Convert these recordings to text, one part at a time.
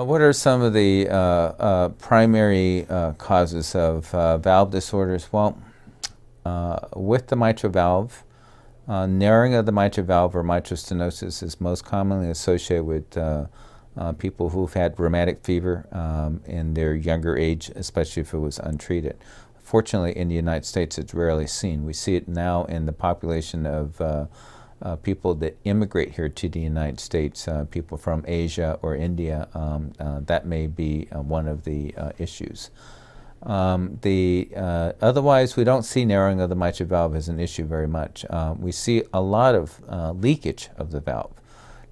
What are some of the primary causes of valve disorders? Well, with the mitral valve, narrowing of the mitral valve or mitral stenosis is most commonly associated with people who've had rheumatic fever in their younger age, especially if it was untreated. Fortunately, in the United States, it's rarely seen. We see it now in the population of people that immigrate here to the United States, people from Asia or India. That may be one of the issues. Otherwise, we don't see narrowing of the mitral valve as an issue very much. We see a lot of leakage of the valve.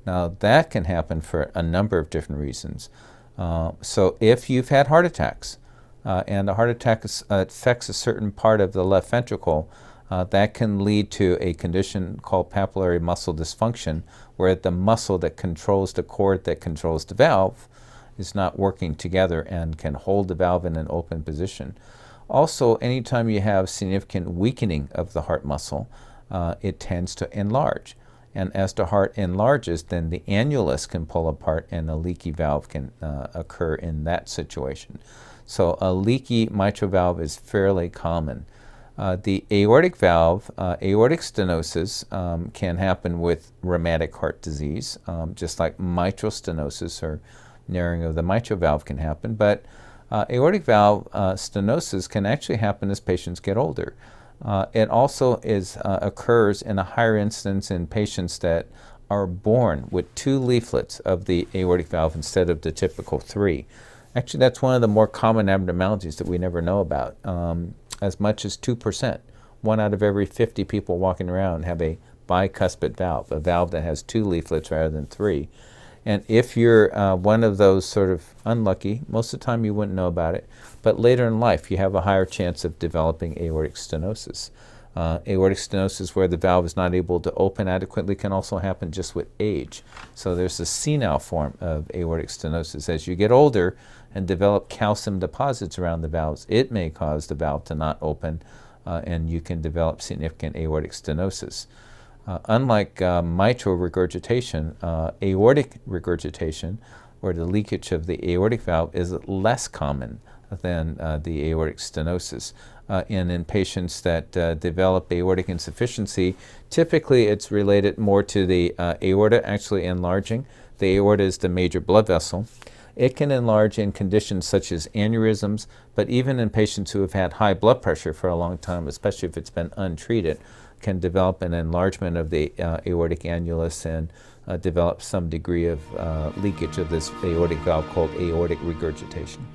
Now, that can happen for a number of different reasons. So if you've had heart attacks, and a heart attack affects a certain part of the left ventricle, that can lead to a condition called papillary muscle dysfunction, where the muscle that controls the cord that controls the valve is not working together and can hold the valve in an open position. Also, anytime you have significant weakening of the heart muscle, it tends to enlarge. And as the heart enlarges, then the annulus can pull apart and a leaky valve can occur in that situation. So a leaky mitral valve is fairly common. The aortic valve, aortic stenosis, can happen with rheumatic heart disease, just like mitral stenosis or narrowing of the mitral valve can happen. But aortic valve stenosis can actually happen as patients get older. It also occurs in a higher incidence in patients that are born with 2 leaflets of the aortic valve instead of the typical 3. Actually, that's one of the more common abnormalities that we never know about. As much as 2%, 1 out of every 50 people walking around have a bicuspid valve, a valve that has 2 leaflets rather than 3. And if you're one of those sort of unlucky, most of the time you wouldn't know about it, but later in life you have a higher chance of developing aortic stenosis. Aortic stenosis where the valve is not able to open adequately can also happen just with age. So there's a senile form of aortic stenosis. As you get older and develop calcium deposits around the valves, it may cause the valve to not open and you can develop significant aortic stenosis. Unlike mitral regurgitation, aortic regurgitation, or the leakage of the aortic valve, is less common than the aortic stenosis. And in patients that develop aortic insufficiency, typically it's related more to the aorta actually enlarging. The aorta is the major blood vessel. It can enlarge in conditions such as aneurysms, but even in patients who have had high blood pressure for a long time, especially if it's been untreated, can develop an enlargement of the aortic annulus and develop some degree of leakage of this aortic valve called aortic regurgitation.